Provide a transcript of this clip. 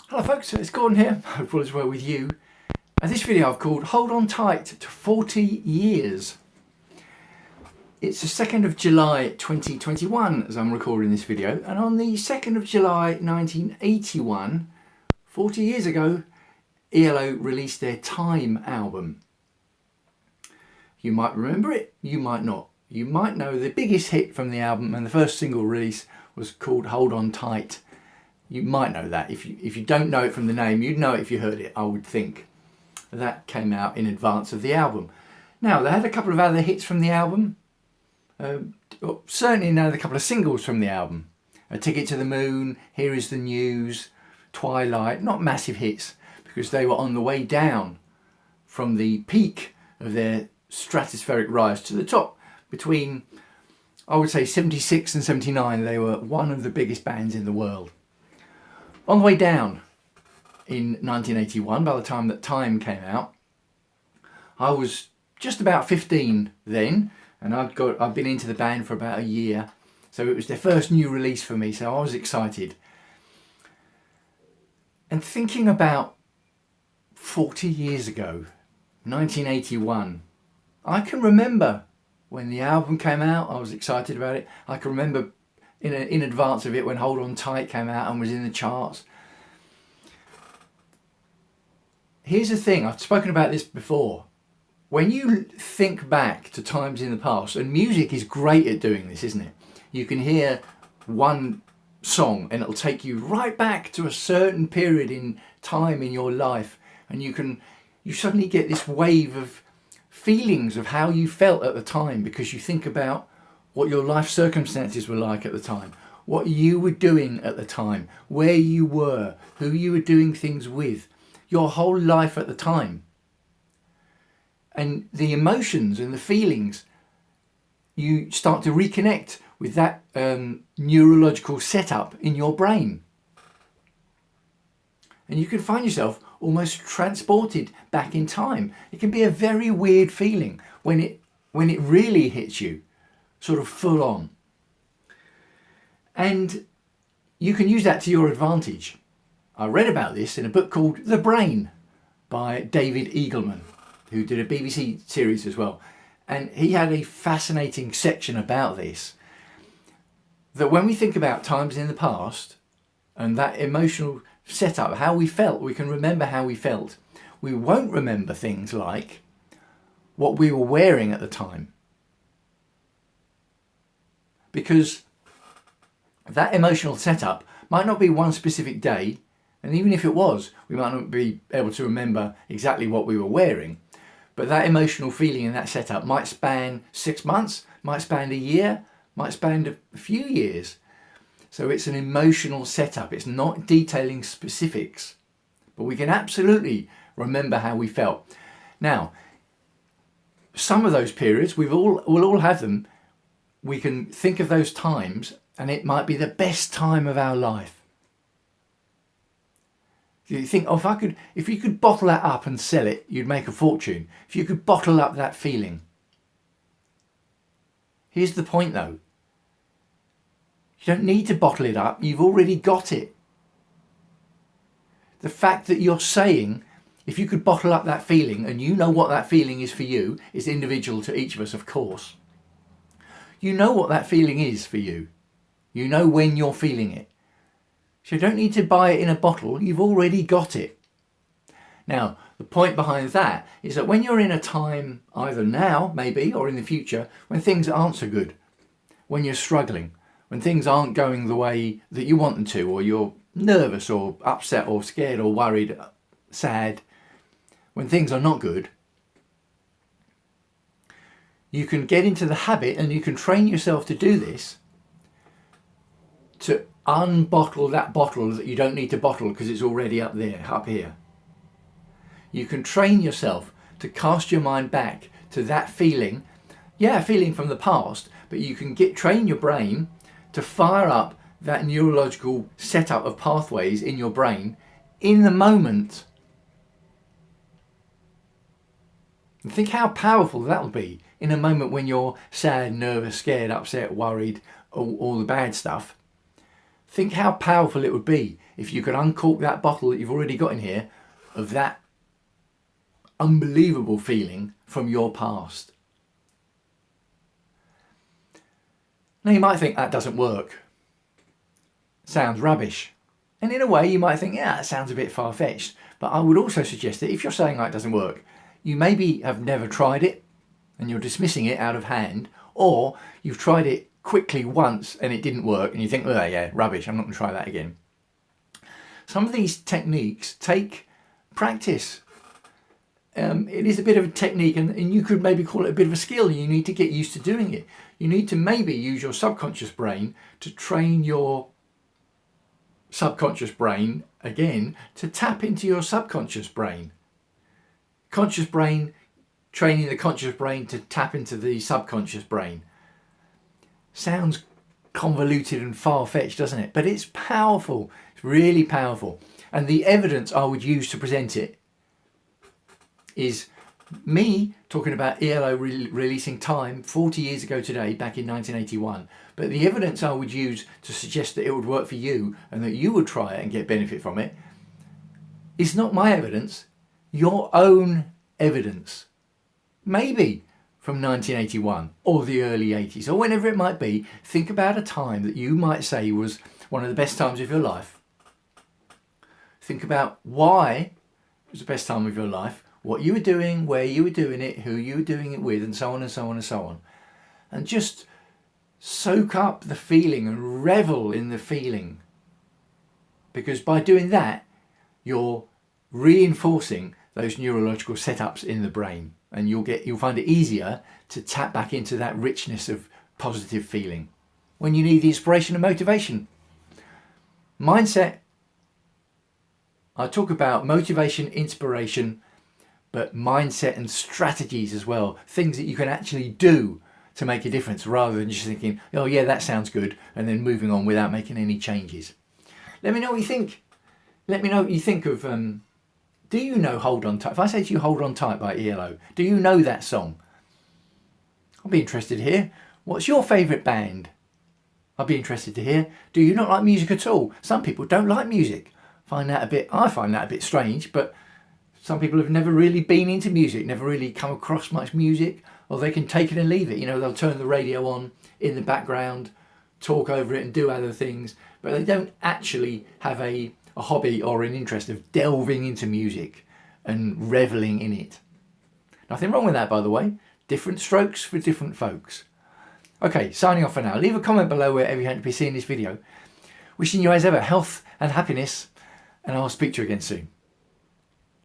Hello folks, it's Gordon here. Hope all is well with you. And this video I've called Hold On Tight to 40 Years. It's the 2nd of July 2021 as I'm recording this video, and on the 2nd of July 1981, 40 years ago, ELO released their Time album. You might remember it, you might not. You might know the biggest hit from the album, and the first single release was called Hold On Tight. You might know that. If you don't know it from the name, you'd know it if you heard it, I would think. That came out in advance of the album. Now, they had a couple of other hits from the album. Certainly another couple of singles from the album. A Ticket to the Moon, Here Is the News, Twilight. Not massive hits, because they were on the way down from the peak of their stratospheric rise to the top. Between, I would say, 76 and 79, they were one of the biggest bands in the world. On the way down in 1981, by the time that Time came out, I was just about 15 then, and I'd been into the band for about a year, so it was their first new release for me, so I was excited. And thinking about 40 years ago, 1981, I can remember when the album came out, I was excited about it. I can remember in advance of it when Hold On Tight came out and was in the charts. Here's the thing, I've spoken about this before. When you think back to times in the past, and music is great at doing this, isn't it? You can hear one song and it'll take you right back to a certain period in time in your life, and you suddenly get this wave of feelings of how you felt at the time, because you think about what your life circumstances were like at the time, what you were doing at the time, where you were, who you were doing things with, your whole life at the time. And the emotions and the feelings, you start to reconnect with that neurological setup in your brain. And you can find yourself almost transported back in time. It can be a very weird feeling when it really hits you, sort of full on. And you can use that to your advantage. I read about this in a book called The Brain by David Eagleman, who did a BBC series as well. And he had a fascinating section about this, that when we think about times in the past and that emotional setup, how we felt, we can remember how we felt. We won't remember things like what we were wearing at the time, because that emotional setup might not be one specific day, and even if it was, we might not be able to remember exactly what we were wearing, but that emotional feeling in that setup might span 6 months, might span a year, might span a few years. So it's an emotional setup. It's not detailing specifics, but we can absolutely remember how we felt. Now, some of those periods, we'll all have them. We can think of those times, and it might be the best time of our life. You think, oh, if you could bottle that up and sell it, you'd make a fortune. If you could bottle up that feeling. Here's the point though. You don't need to bottle it up, you've already got it. The fact that you're saying, if you could bottle up that feeling, and you know what that feeling is for you, is individual to each of us, of course. You know what that feeling is for you. You know when you're feeling it. So you don't need to buy it in a bottle, you've already got it. Now, the point behind that is that when you're in a time, either now, maybe, or in the future, when things aren't so good, when you're struggling, when things aren't going the way that you want them to, or you're nervous or upset or scared or worried, sad, when things are not good, you can get into the habit, and you can train yourself to do this, to unbottle that bottle that you don't need to bottle because it's already up here. You can train yourself to cast your mind back to that feeling, a feeling from the past, but you can train your brain to fire up that neurological setup of pathways in your brain in the moment. And think how powerful that will be in a moment when you're sad, nervous, scared, upset, worried, all the bad stuff. Think how powerful it would be if you could uncork that bottle that you've already got in here of that unbelievable feeling from your past. Now you might think that doesn't work. Sounds rubbish. And in a way you might think, yeah, that sounds a bit far-fetched. But I would also suggest that if you're saying that doesn't work, you maybe have never tried it and you're dismissing it out of hand, or you've tried it quickly once and it didn't work and you think, oh yeah, rubbish, I'm not going to try that again. Some of these techniques take practice. It is a bit of a technique, and you could maybe call it a bit of a skill. You need to get used to doing it. You need to maybe use your subconscious brain to train your subconscious brain again to tap into your subconscious brain. Conscious brain training the conscious brain to tap into the subconscious brain. Sounds convoluted and far-fetched, doesn't it? But it's powerful. It's really powerful. And the evidence I would use to present it is me talking about ELO releasing time 40 years ago today, back in 1981. But the evidence I would use to suggest that it would work for you and that you would try it and get benefit from it is not my evidence, your own evidence. Maybe from 1981 or the early 80s or whenever it might be. Think about a time that you might say was one of the best times of your life. Think about why it was the best time of your life, what you were doing, where you were doing it, who you were doing it with, and so on and so on and so on. And just soak up the feeling and revel in the feeling. Because by doing that, you're reinforcing those neurological setups in the brain, and you'll find it easier to tap back into that richness of positive feeling when you need the inspiration and motivation. Mindset. I talk about motivation, inspiration, but mindset and strategies as well. Things that you can actually do to make a difference rather than just thinking, oh yeah, that sounds good, and then moving on without making any changes. Let me know what you think. Let me know what you think of, do you know Hold On Tight? If I say to you Hold On Tight by ELO, do you know that song? I'll be interested to hear. What's your favourite band? I'll be interested to hear. Do you not like music at all? Some people don't like music. I find that a bit strange, but some people have never really been into music, never really come across much music, or they can take it and leave it. You know, they'll turn the radio on in the background, talk over it and do other things, but they don't actually have a hobby or an interest of delving into music and reveling in it. Nothing wrong with that, by the way. Different strokes for different folks. Okay, signing off for now. Leave a comment below wherever you happen to be seeing this video. Wishing you as ever health and happiness, and I'll speak to you again soon.